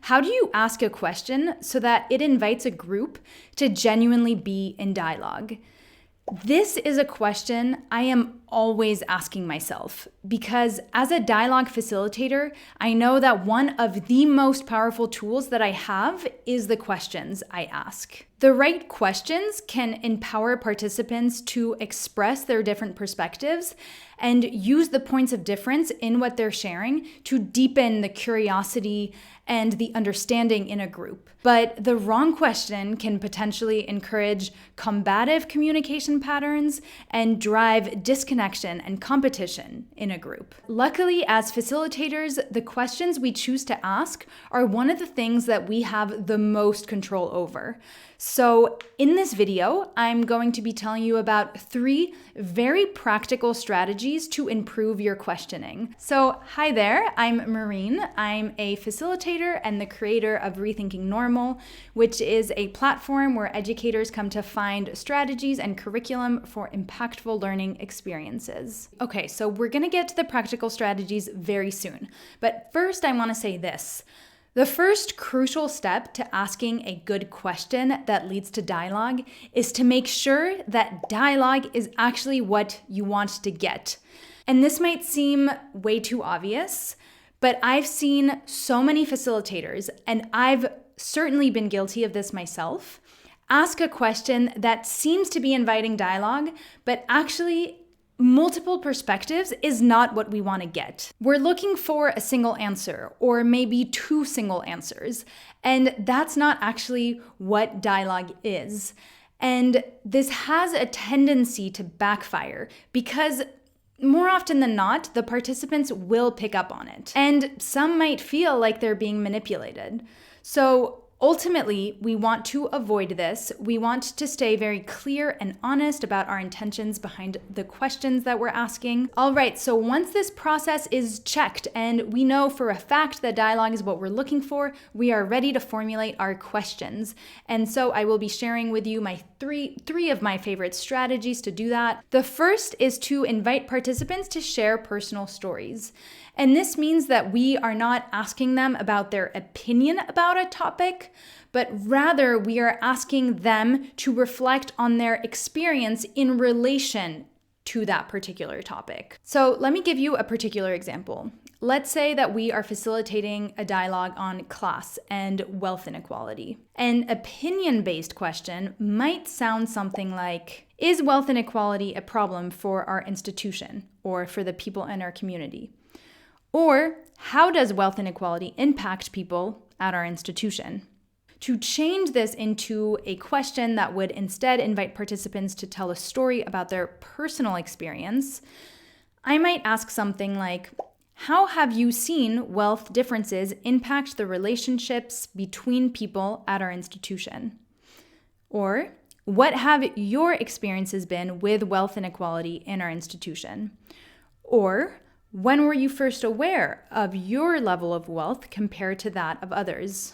How do you ask a question so that it invites a group to genuinely be in dialogue? This is a question I am always asking myself because as a dialogue facilitator, I know that one of the most powerful tools that I have is the questions I ask. The right questions can empower participants to express their different perspectives and use the points of difference in what they're sharing to deepen the curiosity and the understanding in a group. But the wrong question can potentially encourage combative communication patterns and drive disconnection and competition in a group. Luckily, as facilitators, the questions we choose to ask are one of the things that we have the most control over. So in this video, I'm going to be telling you about 3 very practical strategies to improve your questioning. So hi there, I'm Maureen. I'm a facilitator and the creator of Rethinking Normal, which is a platform where educators come to find strategies and curriculum for impactful learning experiences. Okay, so we're gonna get to the practical strategies very soon. But first I wanna say this. The first crucial step to asking a good question that leads to dialogue is to make sure that dialogue is actually what you want to get. And this might seem way too obvious, but I've seen so many facilitators, and I've certainly been guilty of this myself, ask a question that seems to be inviting dialogue, but actually multiple perspectives is not what we want to get. We're looking for a single answer or maybe 2 single answers, and that's not actually what dialogue is. And this has a tendency to backfire because more often than not, the participants will pick up on it, and some might feel like they're being manipulated. So ultimately, we want to avoid this. We want to stay very clear and honest about our intentions behind the questions that we're asking. All right, so once this process is checked and we know for a fact that dialogue is what we're looking for, we are ready to formulate our questions. And so I will be sharing with you my three of my favorite strategies to do that. The first is to invite participants to share personal stories. And this means that we are not asking them about their opinion about a topic, but rather we are asking them to reflect on their experience in relation to that particular topic. So let me give you a particular example. Let's say that we are facilitating a dialogue on class and wealth inequality. An opinion-based question might sound something like, is wealth inequality a problem for our institution or for the people in our community? Or, how does wealth inequality impact people at our institution? To change this into a question that would instead invite participants to tell a story about their personal experience, I might ask something like, how have you seen wealth differences impact the relationships between people at our institution? Or, what have your experiences been with wealth inequality in our institution? Or, when were you first aware of your level of wealth compared to that of others?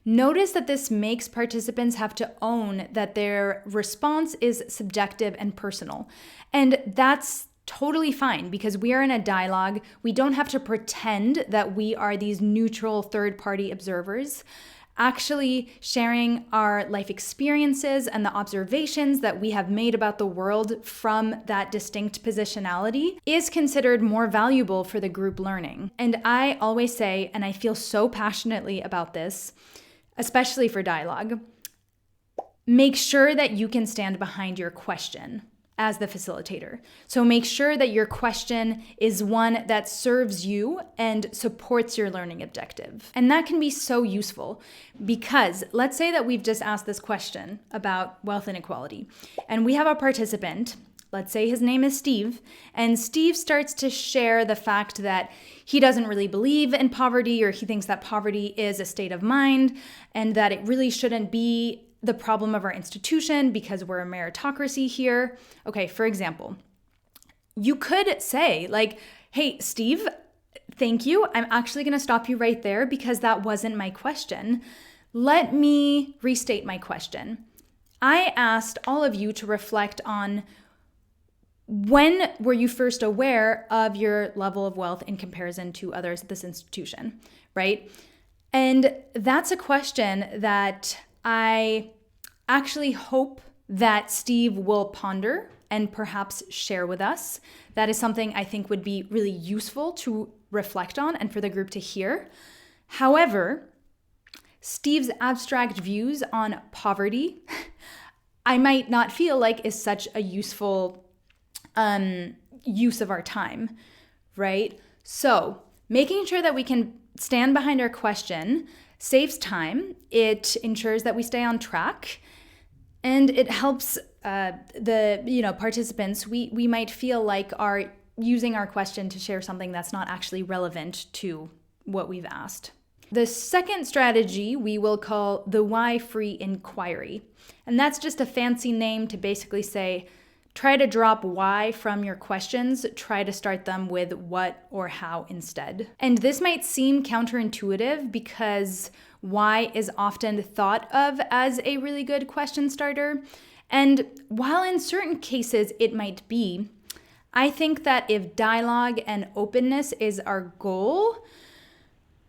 Notice that this makes participants have to own that their response is subjective and personal. And that's totally fine because we are in a dialogue. We don't have to pretend that we are these neutral third-party observers. Actually sharing our life experiences and the observations that we have made about the world from that distinct positionality is considered more valuable for the group learning. And I always say, and I feel so passionately about this, especially for dialogue, make sure that you can stand behind your question as the facilitator. So make sure that your question is one that serves you and supports your learning objective. And that can be so useful because let's say that we've just asked this question about wealth inequality and we have a participant, let's say his name is Steve, and Steve starts to share the fact that he doesn't really believe in poverty, or he thinks that poverty is a state of mind and that it really shouldn't be the problem of our institution because we're a meritocracy here. Okay, for example, you could say like, hey, Steve, thank you. I'm actually going to stop you right there because that wasn't my question. Let me restate my question. I asked all of you to reflect on when were you first aware of your level of wealth in comparison to others at this institution, right? And that's a question that I actually hope that Steve will ponder and perhaps share with us. That is something I think would be really useful to reflect on and for the group to hear. However, Steve's abstract views on poverty, I might not feel like is such a useful use of our time, right? So making sure that we can stand behind our question saves time. It ensures that we stay on track, and it helps the participants. We might feel like are using our question to share something that's not actually relevant to what we've asked. The second strategy we will call the why-free inquiry. And that's just a fancy name to basically say, try to drop why from your questions, try to start them with what or how instead. And this might seem counterintuitive because why is often thought of as a really good question starter. And while in certain cases it might be, I think that if dialogue and openness is our goal,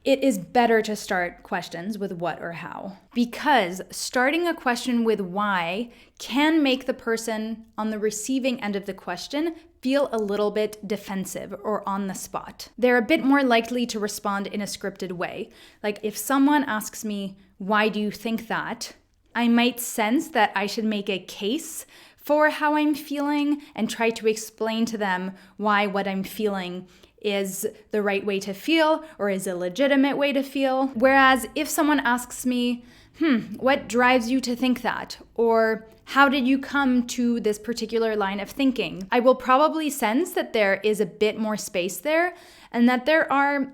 it is better to start questions with what or how, because starting a question with why can make the person on the receiving end of the question feel a little bit defensive or on the spot. They're a bit more likely to respond in a scripted way. Like if someone asks me, why do you think that? I might sense that I should make a case for how I'm feeling and try to explain to them why what I'm feeling is the right way to feel or is a legitimate way to feel. Whereas if someone asks me, what drives you to think that? Or how did you come to this particular line of thinking? I will probably sense that there is a bit more space there and that there are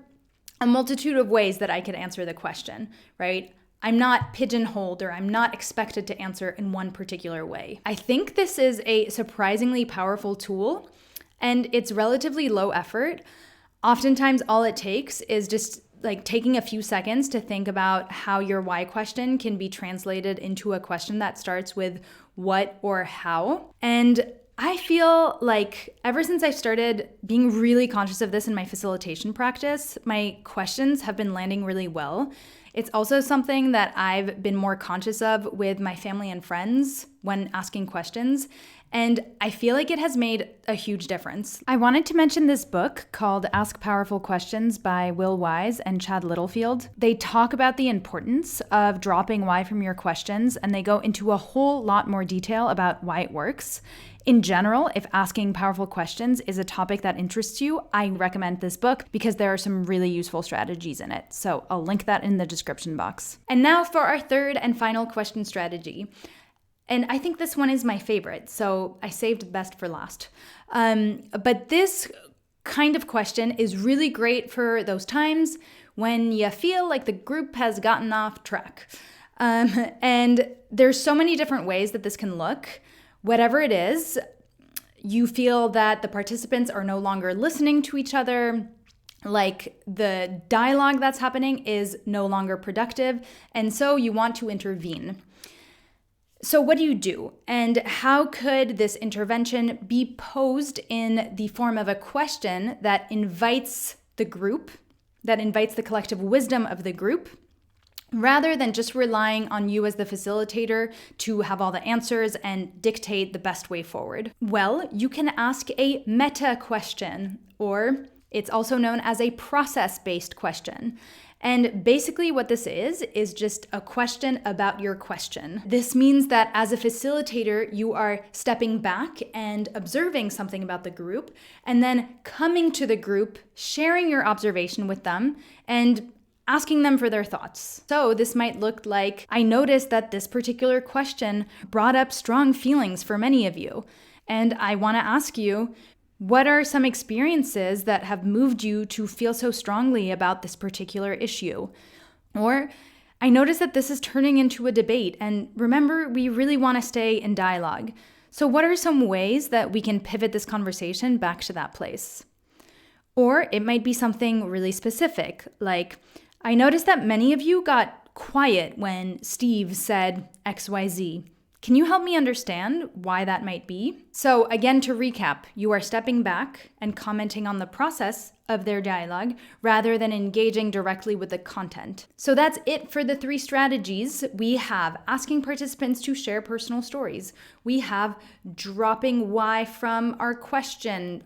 a multitude of ways that I could answer the question, right? I'm not pigeonholed or I'm not expected to answer in one particular way. I think this is a surprisingly powerful tool, and it's relatively low effort. Oftentimes, all it takes is just like taking a few seconds to think about how your why question can be translated into a question that starts with what or how. And I feel like ever since I started being really conscious of this in my facilitation practice, my questions have been landing really well. It's also something that I've been more conscious of with my family and friends when asking questions, and I feel like it has made a huge difference. I wanted to mention this book called Ask Powerful Questions by Will Wise and Chad Littlefield. They talk about the importance of dropping why from your questions, and they go into a whole lot more detail about why it works. In general, if asking powerful questions is a topic that interests you, I recommend this book because there are some really useful strategies in it. So I'll link that in the description box. And now for our third and final question strategy. And I think this one is my favorite, so I saved the best for last. But this kind of question is really great for those times when you feel like the group has gotten off track. And there's so many different ways that this can look. Whatever it is, you feel that the participants are no longer listening to each other, like the dialogue that's happening is no longer productive, and so you want to intervene. So what do you do? And how could this intervention be posed in the form of a question that invites the group, that invites the collective wisdom of the group, rather than just relying on you as the facilitator to have all the answers and dictate the best way forward? Well, you can ask a meta question, or it's also known as a process-based question. And basically what this is just a question about your question. This means that as a facilitator, you are stepping back and observing something about the group, and then coming to the group, sharing your observation with them, and asking them for their thoughts. So this might look like, I noticed that this particular question brought up strong feelings for many of you. And I want to ask you, what are some experiences that have moved you to feel so strongly about this particular issue? Or, I noticed that this is turning into a debate, and remember, we really want to stay in dialogue. So what are some ways that we can pivot this conversation back to that place? Or it might be something really specific, like, I noticed that many of you got quiet when Steve said XYZ. Can you help me understand why that might be? So again, to recap, you are stepping back and commenting on the process of their dialogue rather than engaging directly with the content. So that's it for the 3 strategies. We have asking participants to share personal stories. We have dropping why from our question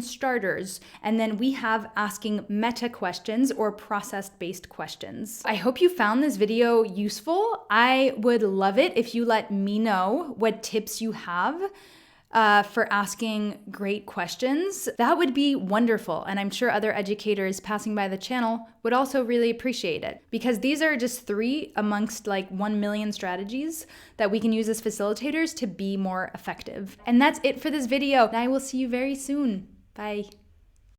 starters. And then we have asking meta questions or process-based questions. I hope you found this video useful. I would love it if you let me know what tips you have for asking great questions. That would be wonderful. And I'm sure other educators passing by the channel would also really appreciate it, because these are just 3 amongst like 1 million strategies that we can use as facilitators to be more effective. And that's it for this video. And I will see you very soon. Bye.